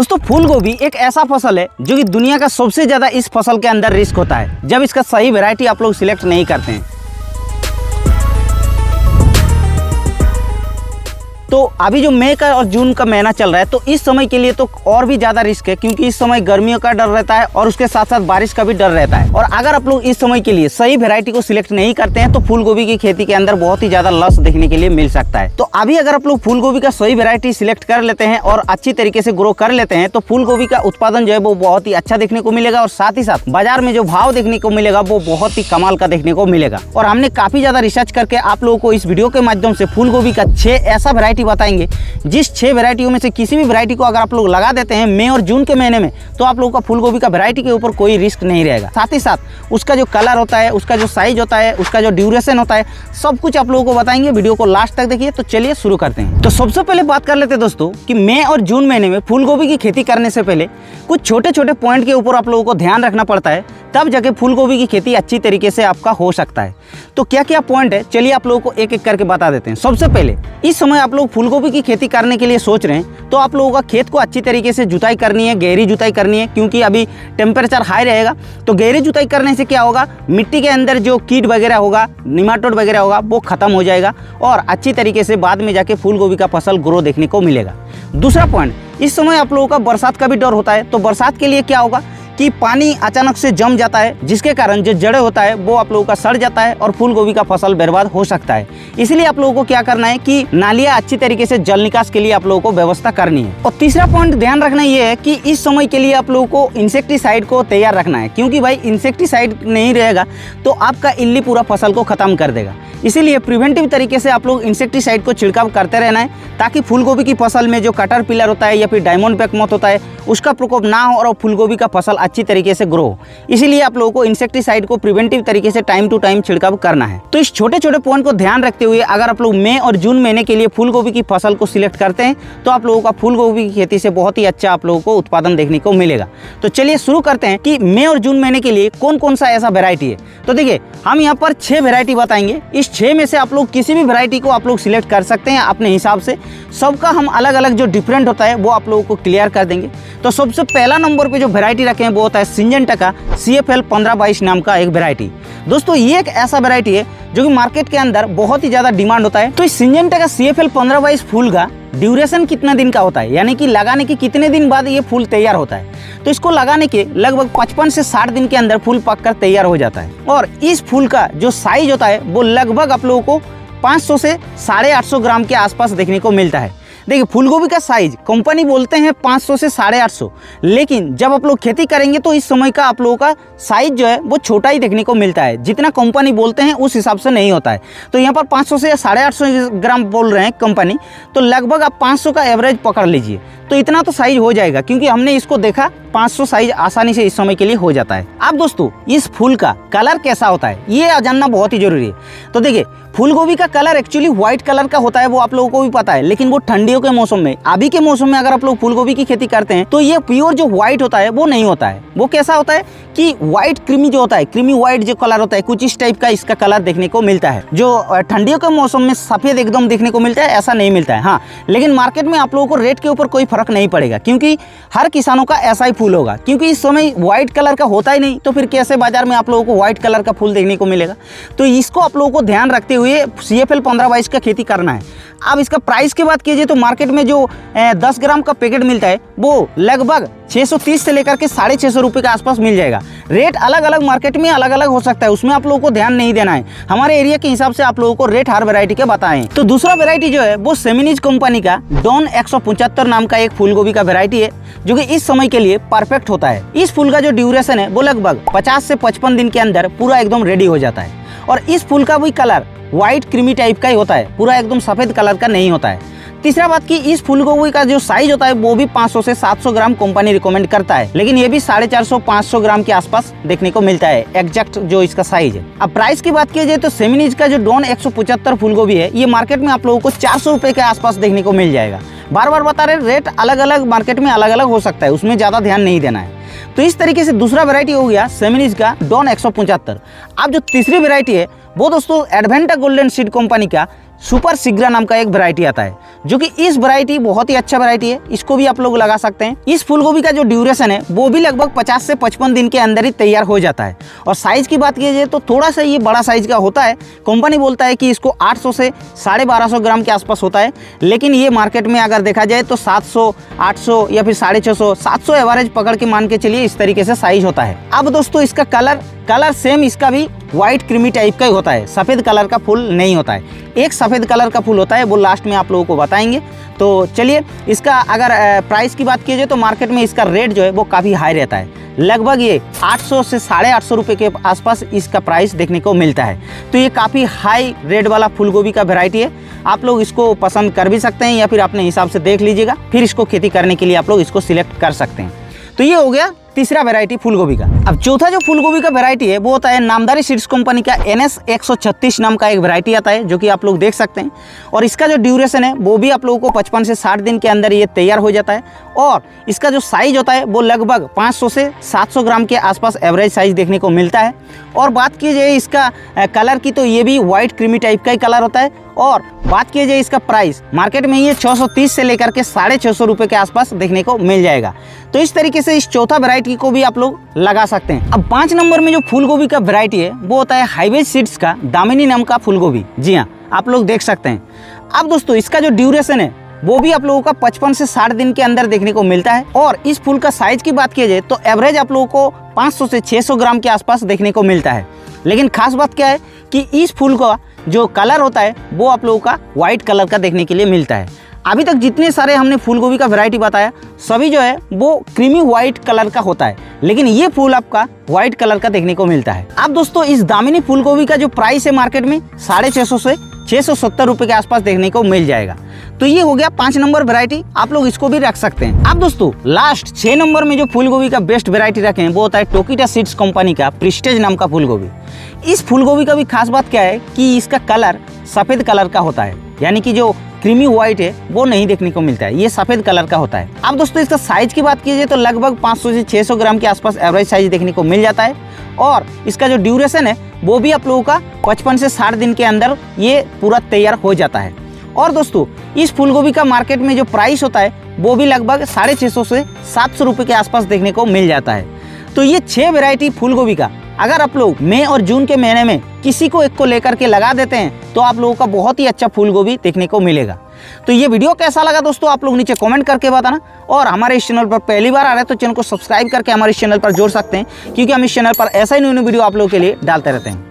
दोस्तों फूल गोभी एक ऐसा फसल है जो कि दुनिया का सबसे ज्यादा इस फसल के अंदर रिस्क होता है जब इसका सही वैरायटी आप लोग सिलेक्ट नहीं करते हैं। तो अभी जो मई का और जून का महीना चल रहा है तो इस समय के लिए तो और भी ज़्यादा रिस्क है, क्योंकि इस समय गर्मियों का डर रहता है और उसके साथ साथ बारिश का भी डर रहता है। और अगर आप लोग इस समय के लिए सही वैरायटी को सिलेक्ट नहीं करते हैं तो फूल गोभी की खेती के अंदर बहुत ही ज़्यादा लॉस देखने के लिए मिल सकता है। तो अभी अगर आप लोग फूल गोभी का सही वैरायटी सिलेक्ट कर लेते हैं और अच्छी तरीके से ग्रो कर लेते हैं तो फूल गोभी का उत्पादन जो है वो बहुत ही अच्छा देखने को मिलेगा और साथ ही साथ बाजार में जो भाव देखने को मिलेगा वो बहुत ही कमाल का देखने को मिलेगा। और हमने काफ़ी ज़्यादा रिसर्च करके आप लोगों को इस वीडियो के माध्यम से फूल गोभी का 6 ऐसा वैरायटी बताएंगे जिस 6 वैरायटियों में से किसी भी वैरायटी को अगर आप लोग लगा देते हैं मई और जून के महीने में तो आप लोगों का फूल गोभी का वैरायटी के ऊपर कोई रिस्क नहीं रहेगा। साथ ही साथ उसका जो कलर होता है, उसका जो साइज होता है, उसका जो ड्यूरेशन होता है, सब कुछ आप लोगों को बताएंगे। वीडियो को लास्ट तक देखिए। तो चलिए शुरू करते हैं। तो सबसे पहले बात कर लेते हैं दोस्तों कि मई और जून महीने में फूल गोभी की खेती करने से पहले कुछ छोटे छोटे पॉइंट के ऊपर आप लोगों को ध्यान रखना पड़ता है, तब जाके फूल गोभी की खेती अच्छी तरीके से आपका हो सकता है। तो क्या क्या पॉइंट है चलिए आप लोगों को एक एक करके बता देते हैं। सबसे पहले इस समय आप लोग फूल गोभी की खेती करने के लिए सोच रहे हैं तो आप लोगों का खेत को अच्छी तरीके से जुताई करनी है, गहरी जुताई करनी है, क्योंकि अभी टेम्परेचर हाई रहेगा। तो गहरी जुताई करने से क्या होगा, मिट्टी के अंदर जो कीट वगैरह होगा, निमाटोड वगैरह होगा, वो खत्म हो जाएगा और अच्छी तरीके से बाद में जाके फूल गोभी का फसल ग्रो देखने को मिलेगा। दूसरा पॉइंट, इस समय आप लोगों का बरसात का भी डर होता है। तो बरसात के लिए क्या होगा कि पानी अचानक से जम जाता है, जिसके कारण जो जड़ें होता है वो आप लोगों का सड़ जाता है और फूल गोभी का फसल बर्बाद हो सकता है। इसलिए आप लोगों को क्या करना है कि नालियां अच्छी तरीके से जल निकास के लिए आप लोगों को व्यवस्था करनी है। और तीसरा पॉइंट ध्यान रखना ये है कि इस समय के लिए आप लोगों को इंसेक्टिसाइड को तैयार रखना है, क्योंकि भाई इंसेक्टिसाइड नहीं रहेगा तो आपका इल्ली पूरा फसल को खत्म कर देगा। इसीलिए प्रिवेंटिव तरीके से आप लोग इंसेक्टिसाइड को छिड़काव करते रहना है ताकि फूल गोभी की फसल में जो कटर पिलर होता है या फिर डायमंड बैक मोथ होता है उसका प्रकोप ना हो और फूल गोभी का फसल अच्छी तरीके से ग्रो हो। इसीलिए आप लोगों को इंसेक्टिसाइड को प्रिवेंटिव तरीके से टाइम टू टाइम छिड़काव करना है। तो इस छोटे छोटे पॉइंट को ध्यान रखते हुए अगर आप लोग मई और जून महीने के लिए फूल गोभी की फसल को सिलेक्ट करते हैं तो आप लोगों का फूल गोभी की खेती से बहुत ही अच्छा आप लोगों को उत्पादन देखने को मिलेगा। तो चलिए शुरू करते हैं कि मई और जून महीने के लिए कौन कौन सा ऐसा वेरायटी है। तो देखिए हम यहाँ पर 6 वेरायटी बताएंगे। इस 6 में से आप लोग किसी भी वेरायटी को आप लोग सिलेक्ट कर सकते हैं अपने हिसाब से। सबका हम अलग अलग जो डिफरेंट होता है वो आप लोगों को क्लियर कर देंगे। तो सबसे पहला नंबर पे जो वेरायटी रखे हैं वो होता है सिंजेंटा का CFL 1522 नाम का एक वेरायटी। दोस्तों ये एक ऐसा वेरायटी है जो कि मार्केट के अंदर बहुत ही ज़्यादा डिमांड होता है। तो इस सिंजेंटा का CFL 1522 फूल का ड्यूरेशन कितना दिन का होता है, यानी कि लगाने के कितने दिन बाद ये फूल तैयार होता है। तो इसको लगाने के लगभग 55 से 60 दिन के अंदर फूल पककर तैयार हो जाता है। और इस फूल का जो साइज होता है वो लगभग आप लोगों को 500 से 850 ग्राम के आसपास देखने को मिलता है। देखिए फूल गोभी का साइज कंपनी बोलते हैं 500 से 850, लेकिन जब आप लोग खेती करेंगे तो इस समय का आप लोगों का साइज जो है वो छोटा ही देखने को मिलता है। जितना कंपनी बोलते हैं उस हिसाब से नहीं होता है। तो यहाँ पर 500 से 850 ग्राम बोल रहे हैं कंपनी, तो लगभग आप 500 का एवरेज पकड़ लीजिए। तो इतना तो साइज हो जाएगा, क्योंकि हमने इसको देखा 500 साइज आसानी से इस समय के लिए हो जाता है। अब दोस्तों इस फूल का कलर कैसा होता है ये जानना बहुत ही जरूरी है। तो देखिए फूल गोभी का कलर एक्चुअली व्हाइट कलर का होता है, वो आप लोगों को भी पता है, लेकिन वो ठंडियों के मौसम में, अभी के मौसम में अगर आप लोग फूल गोभी की खेती करते हैं तो ये प्योर जो व्हाइट होता है वो नहीं होता है। वो कैसा होता है कि व्हाइट क्रीमी जो होता है, क्रीमी व्हाइट जो कलर होता है, कुछ इस टाइप का इसका कलर देखने को मिलता है। जो ठंडियों के मौसम में सफेद एकदम देखने को मिलता है ऐसा नहीं मिलता है। हाँ, लेकिन मार्केट में आप लोगों को रेट के ऊपर कोई फर्क नहीं पड़ेगा, क्योंकि हर किसानों का ऐसा ही फूल होगा। क्योंकि इस समय व्हाइट कलर का होता ही नहीं तो फिर कैसे बाजार में आप लोगों को व्हाइट कलर का फूल देखने को मिलेगा। तो इसको आप लोगों को ध्यान रखते हुए CFL 1522 का खेती करना है। अब इसका प्राइस की बात कीजिए तो मार्केट में जो 10 ग्राम का पैकेट मिलता है वो लगभग 630 से लेकर के 650 रुपये के आसपास मिल जाएगा। रेट अलग अलग मार्केट में अलग अलग हो सकता है, उसमें आप लोगों को ध्यान नहीं देना है। हमारे एरिया के हिसाब से आप लोगों को रेट हर वैरायटी के बताएं। तो दूसरा वैरायटी जो है वो सेमिनिज कंपनी का डॉन 175 नाम का एक फूल गोभी का वैरायटी है, जो कि इस समय के लिए परफेक्ट होता है। इस फूल का जो ड्यूरेशन है वो लगभग 50 से 55 दिन के अंदर पूरा एकदम रेडी हो जाता है। और इस फूल का भी कलर व्हाइट क्रीमी टाइप का ही होता है, पूरा एकदम सफेद कलर का नहीं होता है। तीसरा बात कि इस फूल गोभी का जो साइज होता है वो भी 500 से 700 ग्राम कंपनी रिकमेंड करता है, लेकिन ये भी 450-500 ग्राम के आसपास देखने को मिलता है एग्जैक्ट जो इसका साइज है। अब प्राइस की बात की जाए तो सेमिनिज का जो डॉन 175 फूल गोभी है ये मार्केट में आप लोगों को 400 रुपये के आसपास देखने को मिल जाएगा। बार बार बता रहे रेट अलग अलग मार्केट में अलग अलग हो सकता है, उसमें ज़्यादा ध्यान नहीं देना है। तो इस तरीके से दूसरा वैरायटी हो गया सेमिनिज का डॉन 175। अब जो तीसरी वैरायटी है वो दोस्तों एडवेंटा गोल्डन सीड कंपनी का सुपर सिग्रा नाम का एक वैरायटी आता है, जो कि इस वैरायटी बहुत ही अच्छा वैरायटी है। इसको भी आप लोग लगा सकते हैं। इस फूल गोभी का जो ड्यूरेशन है वो भी लगभग 50 से 55 दिन के अंदर ही तैयार हो जाता है। और साइज की बात की जाए तो थोड़ा सा ये बड़ा साइज का होता है। कंपनी बोलता है कि इसको 800 से 1250 ग्राम के आसपास होता है, लेकिन ये मार्केट में अगर देखा जाए तो 700, 800 या फिर 650, 700 एवरेज पकड़ के मान के चलिए, इस तरीके से साइज होता है। अब दोस्तों इसका कलर सेम इसका भी व्हाइट क्रीमी टाइप का ही होता है, सफ़ेद कलर का फूल नहीं होता है। एक सफ़ेद कलर का फूल होता है, वो लास्ट में आप लोगों को बताएंगे। तो चलिए इसका अगर प्राइस की बात की जाए तो मार्केट में इसका रेट जो है वो काफ़ी हाई रहता है। लगभग ये 800 से 850 रुपये के आसपास इसका प्राइस देखने को मिलता है। तो ये काफ़ी हाई रेट वाला फूल गोभी का वैरायटी है। आप लोग इसको पसंद कर भी सकते हैं या फिर अपने हिसाब से देख लीजिएगा, फिर इसको खेती करने के लिए आप लोग इसको सिलेक्ट कर सकते हैं। तो ये हो गया तीसरा वैरायटी फूल गोभी का। अब चौथा जो फूल गोभी का वैरायटी है वो होता है नामदारी सीड्स कंपनी का NS 136 नाम का एक वैरायटी आता है, जो कि आप लोग देख सकते हैं। और इसका जो ड्यूरेशन है वो भी आप लोगों को 55 से 60 दिन के अंदर ये तैयार हो जाता है। और इसका जो साइज होता है वो लगभग 500 से 700 ग्राम के आसपास एवरेज साइज देखने को मिलता है। और बात की जाए इसका कलर की तो ये भी व्हाइट क्रीमी टाइप का ही कलर होता है। और बात की जाए इसका प्राइस, मार्केट में ये 630 से लेकर के 650 रुपये के आसपास देखने को मिल जाएगा। तो इस तरीके से इस चौथा वैरायटी को भी आप लोग लगा सकते हैं। अब 5 नंबर में जो फूल गोभी का वैरायटी है वो होता है हाईवे सीड्स का दामिनी नाम का फूल गोभी। जी हाँ, आप लोग देख सकते हैं। अब दोस्तों इसका जो ड्यूरेशन है वो भी आप लोगों का 55 से 60 दिन के अंदर देखने को मिलता है। और इस फूल का साइज की बात की जाए तो एवरेज आप लोगों को 500 से 600 ग्राम के आसपास देखने को मिलता है। लेकिन खास बात क्या है कि इस फूल का जो कलर होता है वो आप लोगों का व्हाइट कलर का देखने के लिए मिलता है। अभी तक जितने सारे हमने फूल गोभी का वैरायटी बताया सभी जो है वो क्रीमी व्हाइट कलर का होता है, लेकिन ये फूल आपका व्हाइट कलर का देखने को मिलता है। अब दोस्तों इस दामिनी फूल गोभी का जो प्राइस है मार्केट में 650 से 670 रुपये के आसपास देखने को मिल जाएगा। तो ये हो गया 5 नंबर वैरायटी, आप लोग इसको भी रख सकते हैं। अब दोस्तों लास्ट 6 नंबर में जो फूल गोभी का बेस्ट वैरायटी रखें वो होता है टोकीटा सीड्स कंपनी का प्रेस्टीज नाम का फूल गोभी। इस फूल गोभी का भी खास बात क्या है कि इसका कलर सफ़ेद कलर का होता है, यानी कि जो क्रीमी व्हाइट है वो नहीं देखने को मिलता है, ये सफ़ेद कलर का होता है। अब दोस्तों इसका साइज की बात कीजिए तो लगभग 500 से 600 ग्राम के आसपास एवरेज साइज देखने को मिल जाता है। और इसका जो ड्यूरेशन है वो भी आप लोगों का 55 से 60 दिन के अंदर ये पूरा तैयार हो जाता है। और दोस्तों इस फूल गोभी का मार्केट में जो प्राइस होता है वो भी लगभग 650 से 700 रुपये के आसपास देखने को मिल जाता है। तो ये 6 वैरायटी फूल गोभी का अगर आप लोग मई और जून के महीने में किसी को एक को लेकर के लगा देते हैं तो आप लोगों का बहुत ही अच्छा फूल गोभी देखने को मिलेगा। तो ये वीडियो कैसा लगा दोस्तों आप लोग नीचे कमेंट करके बताना। और हमारे इस चैनल पर पहली बार आ रहे हैं तो चैनल को सब्सक्राइब करके हमारे इस चैनल पर जोड़ सकते हैं, क्योंकि हम इस चैनल पर ऐसा ही न्यू वीडियो आप लोगों के लिए डालते रहते हैं।